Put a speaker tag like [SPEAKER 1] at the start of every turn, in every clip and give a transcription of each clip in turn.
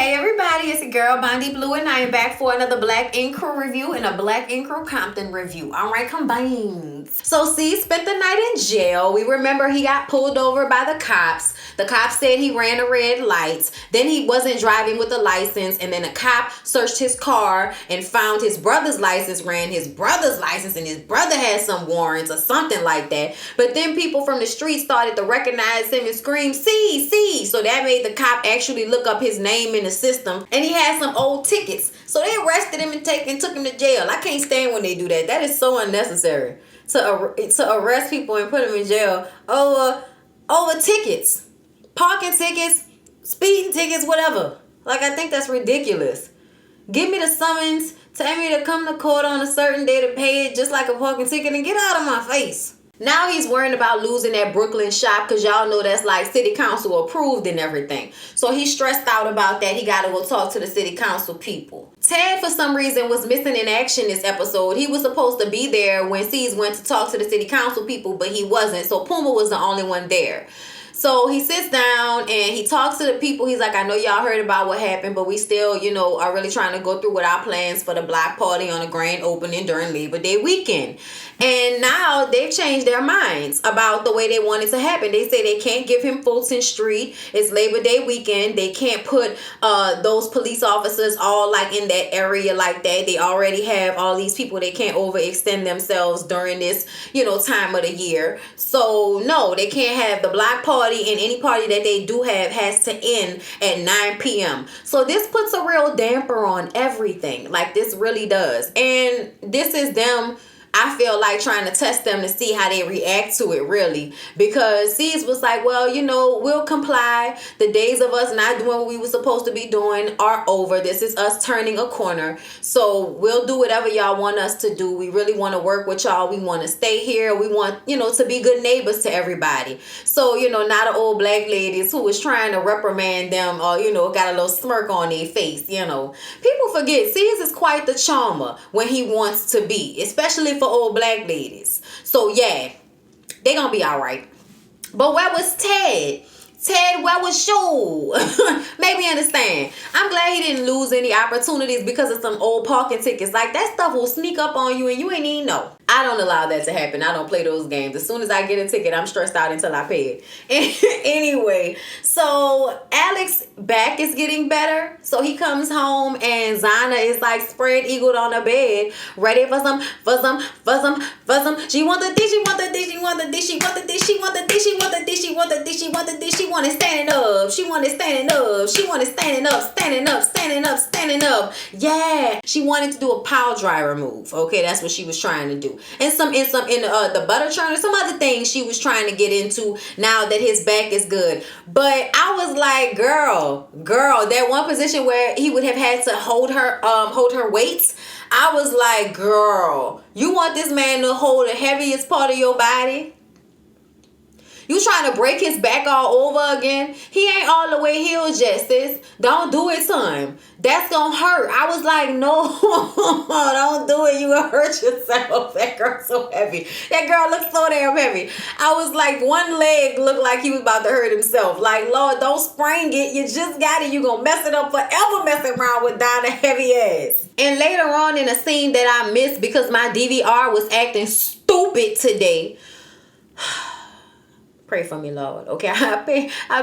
[SPEAKER 1] Hey everybody, it's your girl Bondi Blue and I am back for another Black Ink Crew review and a Black Ink Crew Compton review. Alright, combined. So C spent the night in jail. We remember he got pulled over by the cops. The cops said he ran a red light. Then he wasn't driving with a license, and then a cop searched his car and found his brother's license, ran his brother's license, and his brother had some warrants or something like that. But then people from the street started to recognize him and scream, C, C. So that made the cop actually look up his name in the system, and he had some old tickets. So they arrested him and took him to jail. I can't stand when they do that. That is so unnecessary to arrest people and put them in jail over tickets, parking tickets, speeding tickets, whatever. Like, I think that's ridiculous. Give me the summons, tell me to come to court on a certain day to pay it just like a parking ticket, and get out of my face. Now he's worrying about losing that Brooklyn shop because y'all know that's like city council approved and everything. So he's stressed out about that. He got to go talk to the city council people. Ted, for some reason, was missing in action this episode. He was supposed to be there when C's went to talk to the city council people, but he wasn't. So Puma was the only one there. So he sits down and he talks to the people. He's like, I know y'all heard about what happened, but we still, are really trying to go through with our plans for the block party on the grand opening during Labor Day weekend. And now they've changed their minds about the way they want it to happen. They say they can't give him Fulton Street. It's Labor Day weekend. They can't put those police officers all like in that area like that. They already have all these people. They can't overextend themselves during this, time of the year. So no, they can't have the block party, and any party that they do have has to end at 9 p.m. So this puts a real damper on everything. Like, this really does. And this is them, I feel like, trying to test them to see how they react to it, really. Because C's was like, well, we'll comply. The days of us not doing what we were supposed to be doing are over. This is us turning a corner. So we'll do whatever y'all want us to do. We really want to work with y'all. We want to stay here. We want, to be good neighbors to everybody. So, not an old black ladies who was trying to reprimand them or, got a little smirk on their face, People forget C's is quite the charmer when he wants to be, especially for old black ladies. So yeah, they gonna be all right. But where was Ted? Ted, where was you? Maybe understand. I'm glad he didn't lose any opportunities because of some old parking tickets. Like, that stuff will sneak up on you and you ain't even know. I don't allow that to happen. I don't play those games. As soon as I get a ticket, I'm stressed out until I pay it. Anyway, so Alex's back is getting better. So he comes home and Zana is like spread eagled on the bed, ready for some. She want the dish, she want the dish, she want the dish, she want the dish, she want the dish, she want the dish, she want the dish, she want the dish, she want it standing up, she want it standing up, she want it standing up, standing up, standing up, standing up. Yeah, she wanted to do a pile driver move. Okay, that's what she was trying to do. And the butter churn, some other things she was trying to get into now that his back is good. But I was like, girl, that one position where he would have had to hold her weights. I was like, girl, you want this man to hold the heaviest part of your body? You trying to break his back all over again? He ain't all the way healed yet, sis. Don't do it to him. That's gonna hurt. I was like, no, don't do it. You gonna hurt yourself. That girl's so heavy. That girl looks so damn heavy. I was like, one leg looked like he was about to hurt himself. Like, Lord, don't sprain it. You just got it. You gonna mess it up forever messing around with Donna heavy ass. And later on in a scene that I missed because my DVR was acting stupid today. Pray for me, Lord. Okay, I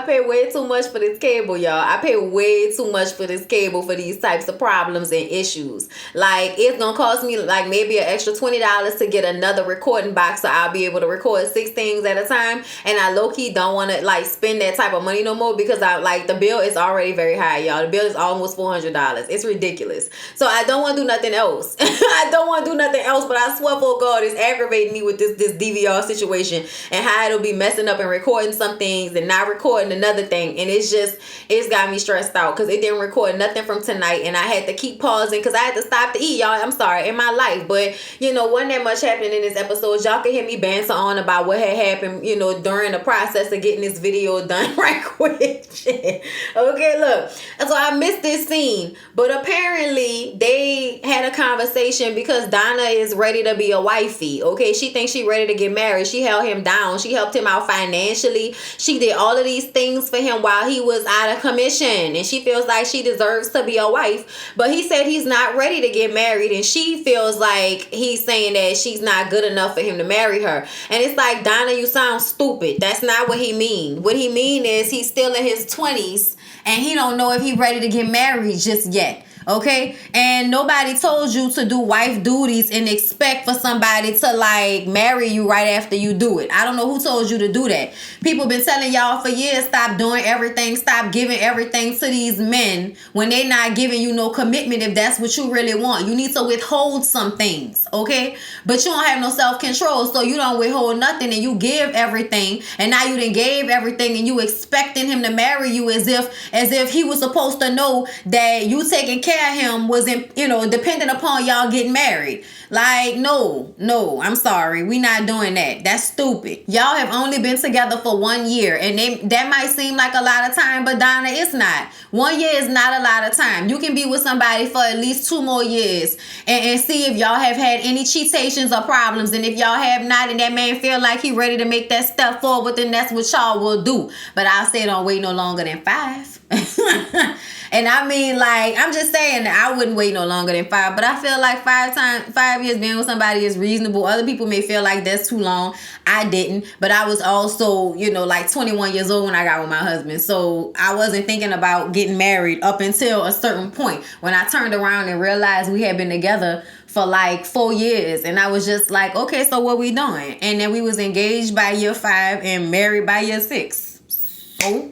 [SPEAKER 1] pay way too much for this cable, y'all. I pay way too much for this cable for these types of problems and issues. Like, it's gonna cost me like maybe an extra $20 to get another recording box so I'll be able to record 6 things at a time. And I low-key don't want to like spend that type of money no more because the bill is already very high, y'all. The bill is almost $400. It's ridiculous. So I don't want to do nothing else. I don't want to do nothing else, but I swear for God, it's aggravating me with this DVR situation and how it'll be messing up and recording some things and not recording another thing, and it's got me stressed out because it didn't record nothing from tonight, and I had to keep pausing because I had to stop to eat, y'all. I'm sorry, in my life, but wasn't that much happening in this episode. Y'all can hear me banter on about what had happened during the process of getting this video done right quick. Okay, look, so I missed this scene, but apparently they had a conversation because Donna is ready to be a wifey. Okay, she thinks she's ready to get married. She held him down. She helped him out financially financially. She did all of these things for him while he was out of commission, and she feels like she deserves to be a wife. But he said he's not ready to get married, and she feels like he's saying that she's not good enough for him to marry her. And it's like, Donna, you sound stupid. That's not what he mean. What he mean is he's still in his 20s and he don't know if he's ready to get married just yet. Okay, and nobody told you to do wife duties and expect for somebody to like marry you right after you do it. I don't know who told you to do that. People been telling y'all for years, stop doing everything, stop giving everything to these men when they not giving you no commitment. If that's what you really want, you need to withhold some things, okay? But you don't have no self-control, so you don't withhold nothing and you give everything, and now you done gave everything and you expecting him to marry you as if he was supposed to know that you taking care of him was, dependent upon y'all getting married. Like, no, I'm sorry, we not doing that. That's stupid. Y'all have only been together for 1 year, and that might seem like a lot of time, but Donna, it's not. 1 year is not a lot of time. You can be with somebody for at least 2 more years and see if y'all have had any cheatations or problems. And if y'all have not, and that man feel like he ready to make that step forward, then that's what y'all will do. But I'll say don't wait no longer than 5. And I mean, like, I'm just saying that I wouldn't wait no longer than 5, but I feel like 5 years being with somebody is reasonable. Other people may feel like that's too long. I didn't, but I was also, like 21 years old when I got with my husband. So I wasn't thinking about getting married up until a certain point when I turned around and realized we had been together for like 4 years. And I was just like, okay, so what we doing? And then we was engaged by year 5 and married by year 6. So...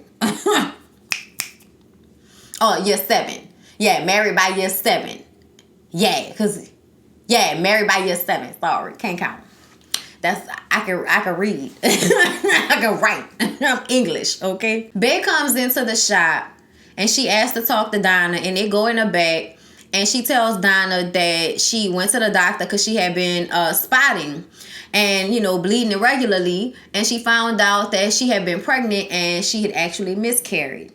[SPEAKER 1] Oh, year 7. Yeah, married by year 7. Married by year 7. Sorry, can't count. I can read. I can write. I'm English, okay? Bae comes into the shop and she asks to talk to Donna, and they go in the back and she tells Donna that she went to the doctor because she had been spotting and, bleeding irregularly, and she found out that she had been pregnant and she had actually miscarried.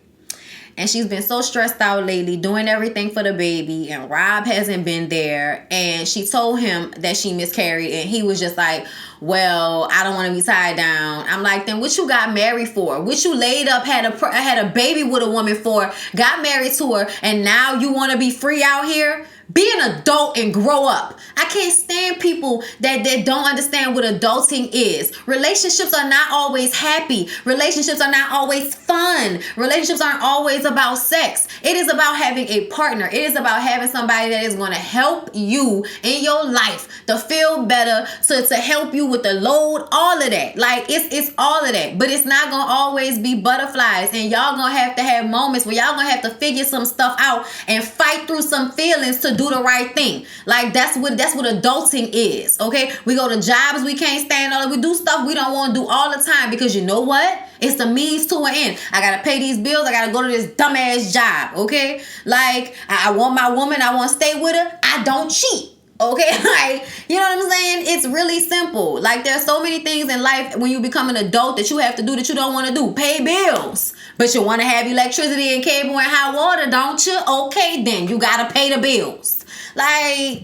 [SPEAKER 1] And she's been so stressed out lately doing everything for the baby, and Rob hasn't been there. And she told him that she miscarried, and he was just like, well, I don't want to be tied down. I'm like, then what you got married for? What you laid up, had a baby with a woman for, got married to her, and now you want to be free out here? Be an adult and grow up. I can't stand people that don't understand what adulting is. Relationships are not always happy. Relationships are not always fun. Relationships aren't always about sex. It is about having a partner. It is about having somebody that is going to help you in your life to feel better, to help you with the load, all of that. Like, it's all of that. But it's not going to always be butterflies. And y'all going to have moments where y'all going to have to figure some stuff out and fight through some feelings to do the right thing. Like, that's what adulting is, okay? We go to jobs we can't stand on. We do stuff we don't want to do all the time because you know what? It's the means to an end. I got to pay these bills. I got to go to this dumbass job, okay? Like, I want my woman. I want to stay with her. I don't cheat. Okay, like, you know what I'm saying? It's really simple. Like, there's so many things in life when you become an adult that you have to do that you don't want to do. Pay bills. But you want to have electricity and cable and hot water, don't you? Okay, then you got to pay the bills. Like,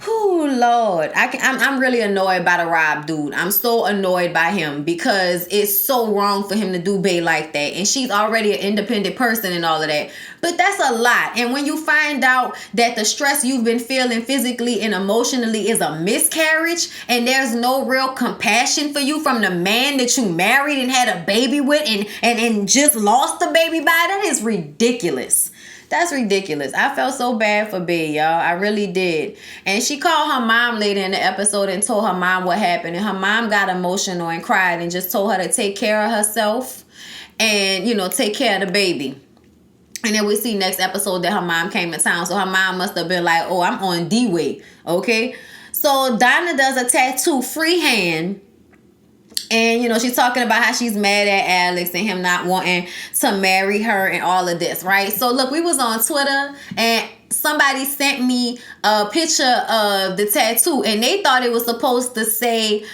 [SPEAKER 1] oh Lord, I'm really annoyed by the Rob dude. I'm so annoyed by him because it's so wrong for him to do Bae like that. And she's already an independent person and all of that. But that's a lot. And when you find out that the stress you've been feeling physically and emotionally is a miscarriage, and there's no real compassion for you from the man that you married and had a baby with and just lost the baby by, that is ridiculous. That's ridiculous. I felt so bad for Bae, y'all. I really did. And she called her mom later in the episode and told her mom what happened. And her mom got emotional and cried and just told her to take care of herself and, take care of the baby. And then we see next episode that her mom came to town. So her mom must have been like, oh, I'm on D-Way. Okay? So Donna does a tattoo freehand. And, she's talking about how she's mad at Alex and him not wanting to marry her and all of this, right? So, look, we was on Twitter and somebody sent me a picture of the tattoo, and they thought it was supposed to say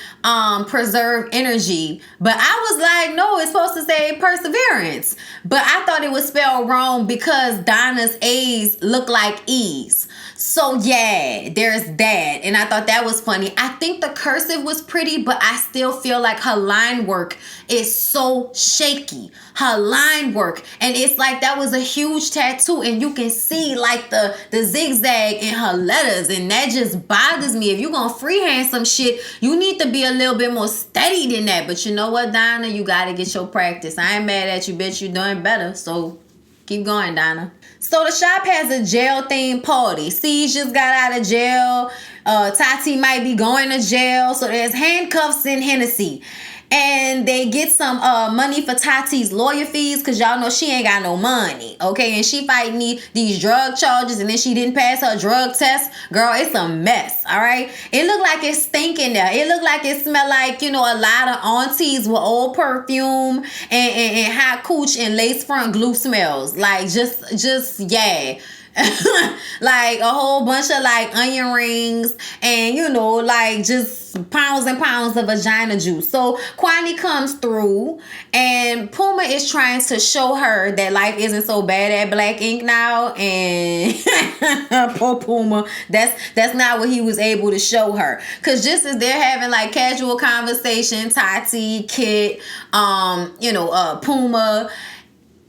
[SPEAKER 1] preserve energy, but I was like, no, it's supposed to say perseverance. But I thought it was spelled wrong because Donna's A's look like E's. So yeah, there's that. And I thought that was funny. I think the cursive was pretty, but I still feel like her line work is so shaky. Her line work. And it's like that was a huge tattoo, and you can see like the zigzag in her letters, and that just bothers me. If you're gonna freehand some shit, you need to be a little bit more steady than that. But you know what, Donna? You gotta get your practice. I ain't mad at you, bitch. You're doing better. So keep going, Donna. So the shop has a jail-themed party. C's just got out of jail. Tati might be going to jail. So there's handcuffs and Hennessy. And they get some money for Tati's lawyer fees, because y'all know she ain't got no money, okay? And she fighting these drug charges, and then she didn't pass her drug test. Girl, it's a mess, all right? It look like it's stinking there. It look like it smell like, you know, a lot of aunties with old perfume and hot cooch and lace front glue smells. Like, just yeah. Like a whole bunch of like onion rings and, you know, like just pounds and pounds of vagina juice. So Kwani comes through, and Puma is trying to show her that life isn't so bad at Black Ink now, and poor Puma, that's not what he was able to show her. Because just as they're having like casual conversation, Tati, Kit, Puma,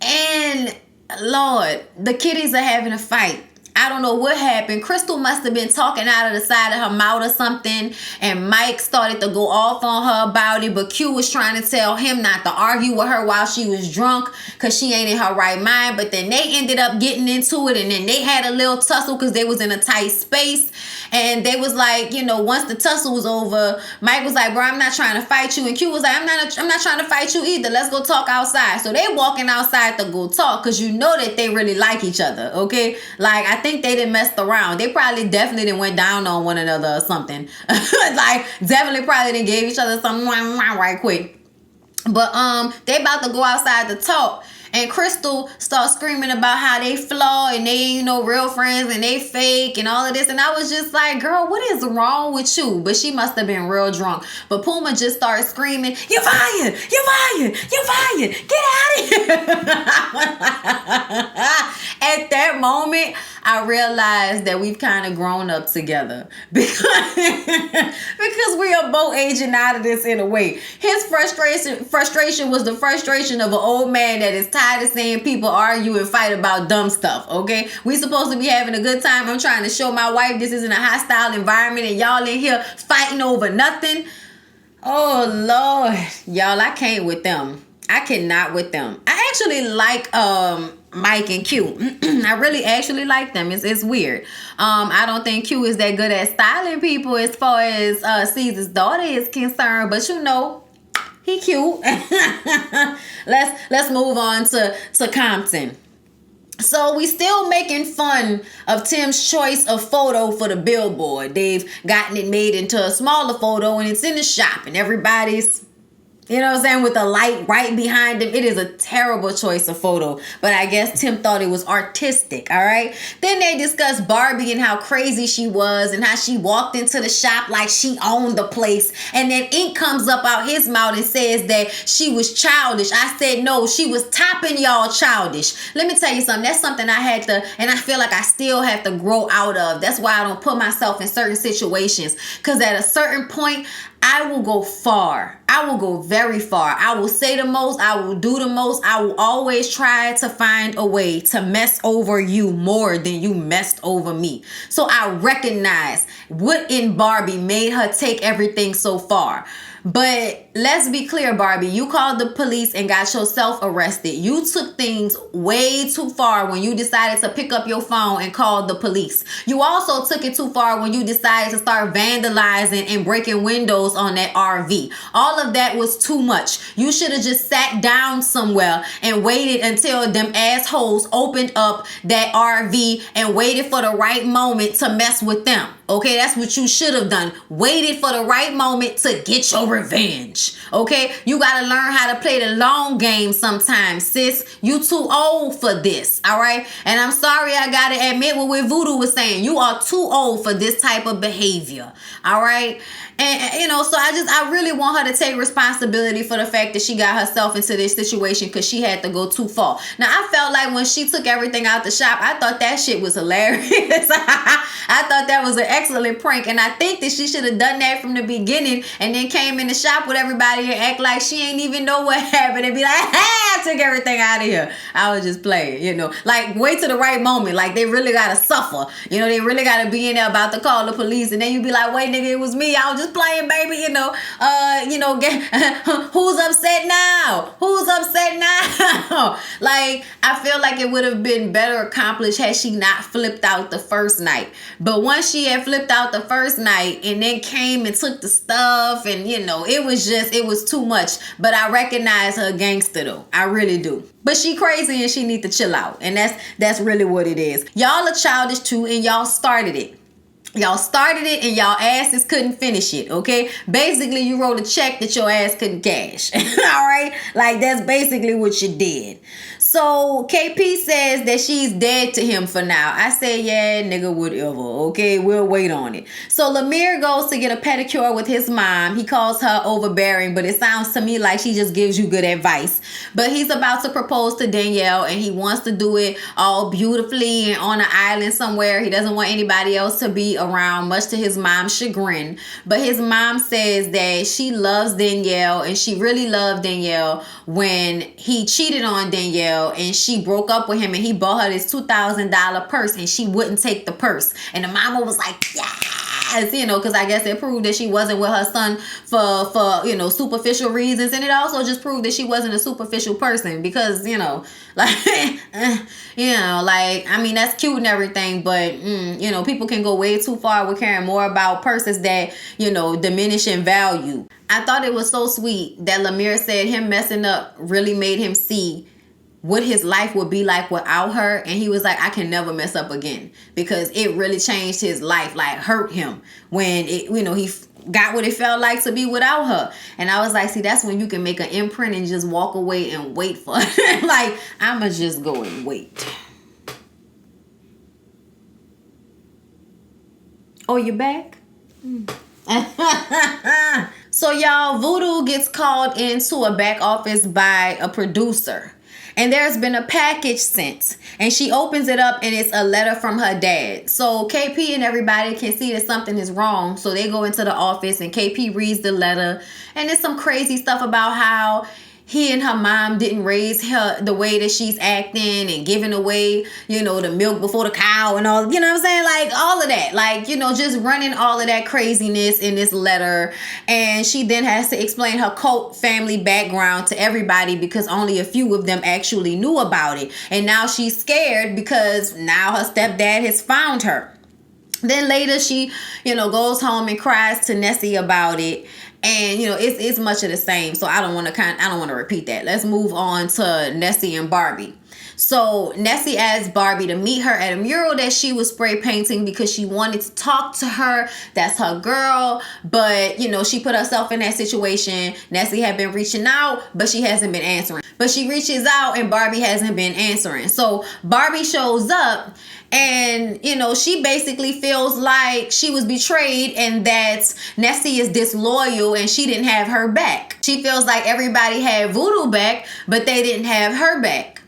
[SPEAKER 1] and Lord, the kitties are having a fight. I don't know what happened. Crystal must have been talking out of the side of her mouth or something, and Mike started to go off on her about it, but Q was trying to tell him not to argue with her while she was drunk because she ain't in her right mind. But then they ended up getting into it, and then they had a little tussle because they was in a tight space. And they was like, you know, once the tussle was over, Mike was like, bro, I'm not trying to fight you. And Q was like, I'm not trying to fight you either. Let's go talk outside. So they walking outside to go talk, because you know that they really like each other, okay? Like, I think they didn't mess around. They probably definitely didn't went down on one another or something. Like, definitely probably didn't give each other some right quick. But they about to go outside to talk. And Crystal starts screaming about how they flawed and they ain't, you know, real friends and they fake and all of this. And I was just like, girl, what is wrong with you? But she must have been real drunk. But Puma just started screaming, you're fired! You're fired! You're fired! Get out of here! At that moment, I realized that we've kind of grown up together. Because we are both aging out of this in a way. His frustration was the frustration of an old man that is tired of seeing people argue and fight about dumb stuff, okay? We supposed to be having a good time. I'm trying to show my wife this isn't a hostile environment, and y'all in here fighting over nothing. Oh, Lord. Y'all, I can't with them. I cannot with them. I actually like Mike and Q. I really actually like them. It's weird. I don't think Q is that good at styling people as far as Caesar's daughter is concerned, but you know, he cute. Let's move on to Compton. So we still making fun of Tim's choice of photo for the billboard. They've gotten it made into a smaller photo, and it's in the shop, and everybody's, you know what I'm saying, with the light right behind him. It is a terrible choice of photo, but I guess Tim thought it was artistic, all right? Then they discussed Barbie and how crazy she was and how she walked into the shop like she owned the place. And then Ink comes up out his mouth and says that she was childish. I said, no, she was topping y'all childish. Let me tell you something. That's something I had to, and I feel like I still have to grow out of. That's why I don't put myself in certain situations, because at a certain point, I will go far. I will go very far. I will say the most. I will do the most. I will always try to find a way to mess over you more than you messed over me. So I recognize what in Barbie made her take everything so far. But let's be clear, Barbie, you called the police and got yourself arrested. You took things way too far when you decided to pick up your phone and call the police. You also took it too far when you decided to start vandalizing and breaking windows on that RV. All of that was too much. You should have just sat down somewhere and waited until them assholes opened up that RV and waited for the right moment to mess with them. Okay, that's what you should have done. Waited for the right moment to get your revenge. Okay, you gotta learn how to play the long game sometimes, sis. You too old for this, all right? And I'm sorry I gotta admit what Voodoo was saying. You are too old for this type of behavior, all right? And you know, so I really want her to take responsibility for the fact that she got herself into this situation because she had to go too far. Now, I felt like when she took everything out the shop, I thought that shit was hilarious. I thought that was an excellent prank, and I think that she should have done that from the beginning and then came in the shop with everybody and act like she ain't even know what happened and be like, hey, I took everything out of here. I was just playing, you know. Like, wait till the right moment. Like, they really gotta suffer. You know, they really gotta be in there about to call the police, and then you be like, wait, nigga, it was me. I was just playing, baby, you know, who's upset now? Who's upset now? Like, I feel like it would have been better accomplished had she not flipped out the first night. But once she had flipped out the first night and then came and took the stuff, and you know, it was too much. But I recognize her gangster though. I really do. But she crazy and she need to chill out. And that's really what it is. Y'all are childish too, and y'all started it. Y'all started it and y'all asses couldn't finish it, okay? Basically, you wrote a check that your ass couldn't cash, all right? Like, that's basically what you did. So, KP says that she's dead to him for now. I say, yeah, nigga, whatever, okay? We'll wait on it. So, Lemire goes to get a pedicure with his mom. He calls her overbearing, but it sounds to me like she just gives you good advice. But he's about to propose to Danielle, and he wants to do it all beautifully and on an island somewhere. He doesn't want anybody else to be around, much to his mom's chagrin. But his mom says that she loves Danielle, and she really loved Danielle when he cheated on Danielle and she broke up with him and he bought her this $2,000 purse and she wouldn't take the purse. And the mama was like, yes, you know, because I guess it proved that she wasn't with her son for you know, superficial reasons. And it also just proved that she wasn't a superficial person because, you know, like, you know, like, I mean, that's cute and everything, but, you know, people can go way too far with caring more about purses that, you know, diminish in value. I thought it was so sweet that Lemire said him messing up really made him see what his life would be like without her. And he was like, I can never mess up again, because it really changed his life, like hurt him when it, you know, he got what it felt like to be without her. And I was like, see, that's when you can make an imprint and just walk away and wait for it. Like, I'ma just go and wait. Oh, you back? So y'all, Voodoo gets called into a back office by a producer. And there's been a package sent. And she opens it up and it's a letter from her dad. So KP and everybody can see that something is wrong. So they go into the office and KP reads the letter. And there's some crazy stuff about how he and her mom didn't raise her the way that she's acting and giving away, you know, the milk before the cow and all, you know what I'm saying? Like, all of that. Like, you know, just running all of that craziness in this letter. And she then has to explain her cult family background to everybody because only a few of them actually knew about it. And now she's scared because now her stepdad has found her. Then later she, you know, goes home and cries to Nessie about it. And, you know, it's much of the same. So I don't want to repeat that. Let's move on to Nessie and Barbie. So Nessie asked Barbie to meet her at a mural that she was spray painting because she wanted to talk to her. That's her girl. But, you know, she put herself in that situation. Nessie had been reaching out, but she hasn't been answering. But she reaches out and Barbie hasn't been answering. So Barbie shows up. And, you know, she basically feels like she was betrayed and that Nessie is disloyal and she didn't have her back. She feels like everybody had Voodoo back, but they didn't have her back.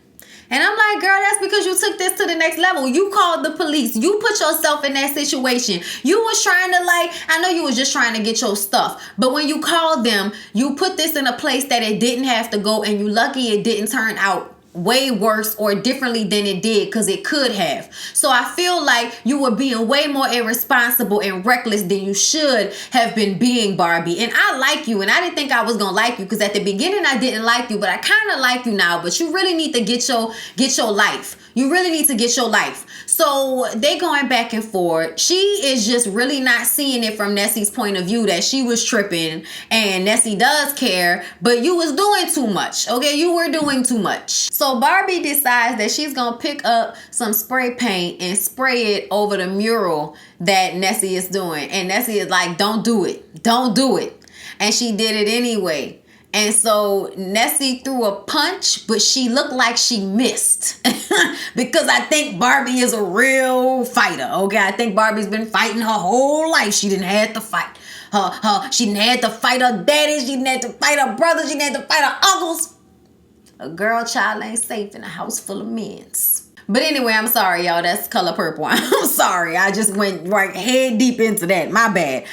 [SPEAKER 1] And I'm like, girl, that's because you took this to the next level. You called the police. You put yourself in that situation. You was trying to, like, I know you was just trying to get your stuff. But when you called them, you put this in a place that it didn't have to go. And you lucky it didn't turn out way worse or differently than it did, because it could have. So I feel like you were being way more irresponsible and reckless than you should have been being, Barbie. And I like you, and I didn't think I was gonna like you, because at the beginning I didn't like you, but I kind of like you now. But you really need to get your life. You really need to get your life. So they going back and forth. She is just really not seeing it from Nessie's point of view, that she was tripping and Nessie does care, but you was doing too much. Okay, you were doing too much. So So Barbie decides that she's going to pick up some spray paint and spray it over the mural that Nessie is doing. And Nessie is like, don't do it. Don't do it. And she did it anyway. And so Nessie threw a punch, but she looked like she missed. Because I think Barbie is a real fighter, okay? I think Barbie's been fighting her whole life. She didn't have to fight. She didn't have to fight her daddy. She didn't have to fight her brothers. She didn't have to fight her uncles. A girl child ain't safe in a house full of men's. But anyway, I'm sorry, y'all. That's Color Purple. I'm sorry. I just went right head deep into that. My bad.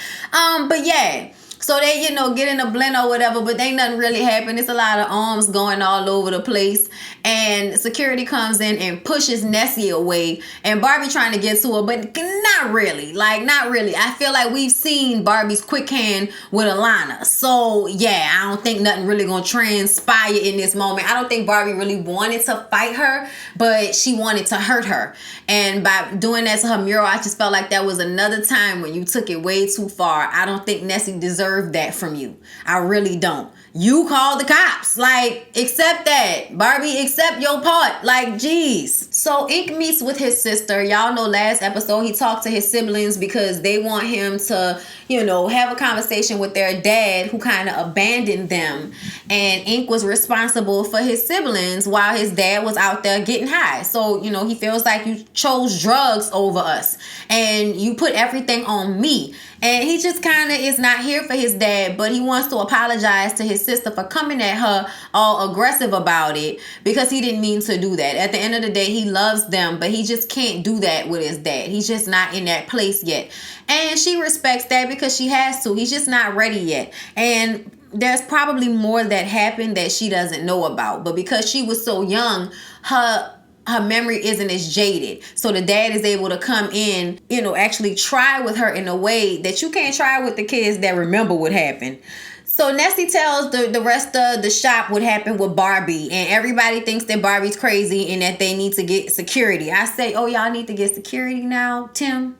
[SPEAKER 1] But yeah. So they, get in a blend or whatever, but ain't nothing really happened. It's a lot of arms going all over the place. And security comes in and pushes Nessie away. And Barbie trying to get to her, but not really. Like, not really. I feel like we've seen Barbie's quick hand with Alana. So, yeah, I don't think nothing really going to transpire in this moment. I don't think Barbie really wanted to fight her, but she wanted to hurt her. And by doing that to her mural, I just felt like that was another time when you took it way too far. I don't think Nessie deserved that from you. I really don't. You call the cops. Like, accept that. Barbie, accept your part. Like, geez. So Ink meets with his sister. Y'all know last episode he talked to his siblings because they want him to, have a conversation with their dad who kind of abandoned them. And Ink was responsible for his siblings while his dad was out there getting high. So, he feels like you chose drugs over us and you put everything on me. And he just kind of is not here for his dad, but he wants to apologize to his sister for coming at her all aggressive about it because he didn't mean to do that. At the end of the day, he loves them, but he just can't do that with his dad. He's just not in that place yet. And she respects that because she has to. He's just not ready yet. And there's probably more that happened that she doesn't know about. But because she was so young, her memory isn't as jaded. So the dad is able to come in, actually try with her in a way that you can't try with the kids that remember what happened. So Nessie tells the rest of the shop what happened with Barbie. And everybody thinks that Barbie's crazy and that they need to get security. I say, oh, y'all need to get security now, Tim?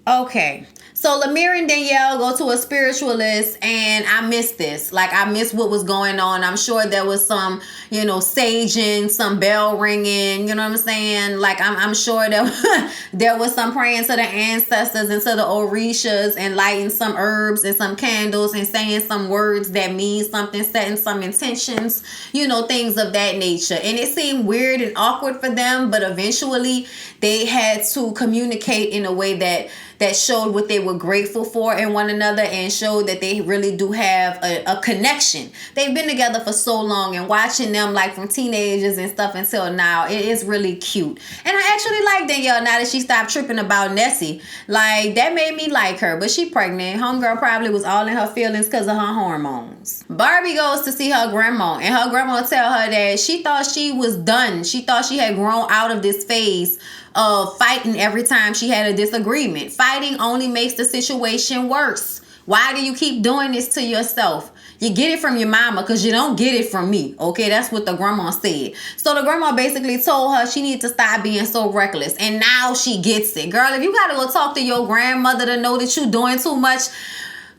[SPEAKER 1] Okay. So Lemire and Danielle go to a spiritualist, and I missed this. Like, I missed what was going on. I'm sure there was some, saging, some bell ringing, you know what I'm saying? Like, I'm sure there was some praying to the ancestors and to the Orishas and lighting some herbs and some candles and saying some words that mean something, setting some intentions, things of that nature. And it seemed weird and awkward for them, but eventually they had to communicate in a way that showed what they were grateful for in one another and showed that they really do have a connection. They've been together for so long, and watching them like from teenagers and stuff until now, it is really cute. And I actually like Danielle now that she stopped tripping about Nessie. Like, that made me like her, but she pregnant. Homegirl probably was all in her feelings because of her hormones. Barbie goes to see her grandma, and her grandma tell her that she thought she was done. She thought she had grown out of this phase of fighting every time she had a disagreement. Fighting only makes the situation worse. Why do you keep doing this to yourself? You get it from your mama because you don't get it from me. Okay, that's what the grandma said. So the grandma basically told her she needs to stop being so reckless. And now she gets it. Girl, if you got to go talk to your grandmother to know that you're doing too much,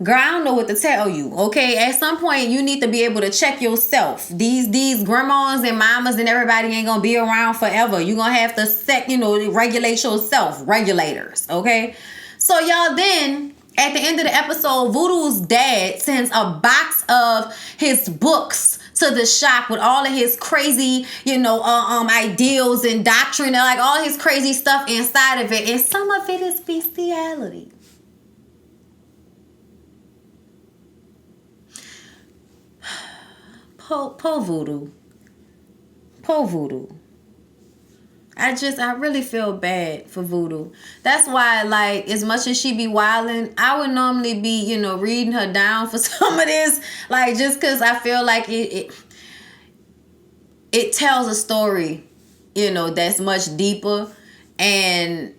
[SPEAKER 1] girl, I don't know what to tell you, okay? At some point, you need to be able to check yourself. These grandmas and mamas and everybody ain't gonna be around forever. You're gonna have to regulate yourself. Regulators, okay? So y'all, then, at the end of the episode, Voodoo's dad sends a box of his books to the shop with all of his crazy, ideals and doctrine and like all his crazy stuff inside of it. And some of it is bestiality. Poor Voodoo. Poor Voodoo. I really feel bad for Voodoo. That's why, like, as much as she be wilding, I would normally be, reading her down for some of this. Like, just because I feel like it tells a story, that's much deeper. And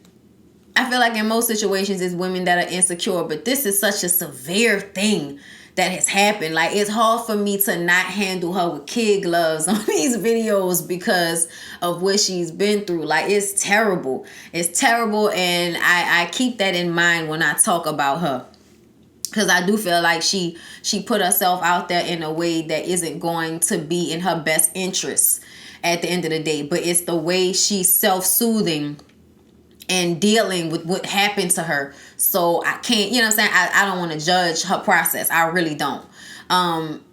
[SPEAKER 1] I feel like in most situations it's women that are insecure. But this is such a severe thing that has happened. Like, it's hard for me to not handle her with kid gloves on these videos because of what she's been through. Like, it's terrible. It's terrible, and I keep that in mind when I talk about her. Because I do feel like she put herself out there in a way that isn't going to be in her best interest at the end of the day. But it's the way she's self-soothing and dealing with what happened to her. So I can't, you know what I'm saying? I don't want to judge her process. I really don't.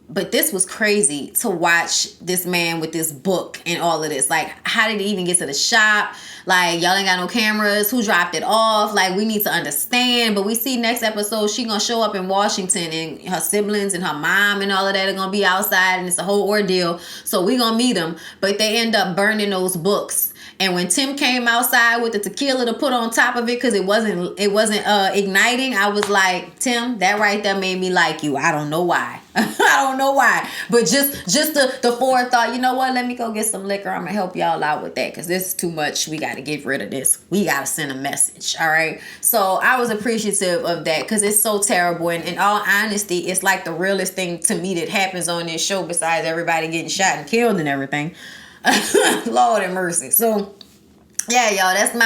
[SPEAKER 1] But this was crazy to watch this man with this book and all of this. Like, how did he even get to the shop? Like, y'all ain't got no cameras. Who dropped it off? Like, we need to understand. But we see next episode, she gonna show up in Washington, and her siblings and her mom and all of that are gonna be outside, and it's a whole ordeal. So we gonna meet them. But they end up burning those books. And when Tim came outside with the tequila to put on top of it, because it wasn't igniting, I was like, Tim, that right there made me like you. I don't know why. I don't know why. But just the forethought, you know what? Let me go get some liquor. I'm going to help y'all out with that, because this is too much. We got to get rid of this. We got to send a message. All right. So I was appreciative of that, because it's so terrible. And in all honesty, it's like the realest thing to me that happens on this show, besides everybody getting shot and killed and everything. Lord have mercy. So yeah, y'all, that's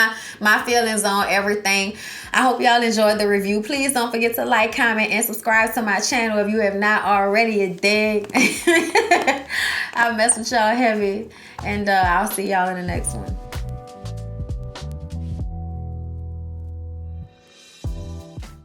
[SPEAKER 1] my feelings on everything. I hope y'all enjoyed the review. Please don't forget to like, comment, and subscribe to my channel if you have not already. You dig? I'll mess with y'all heavy, and I'll see y'all in the next one.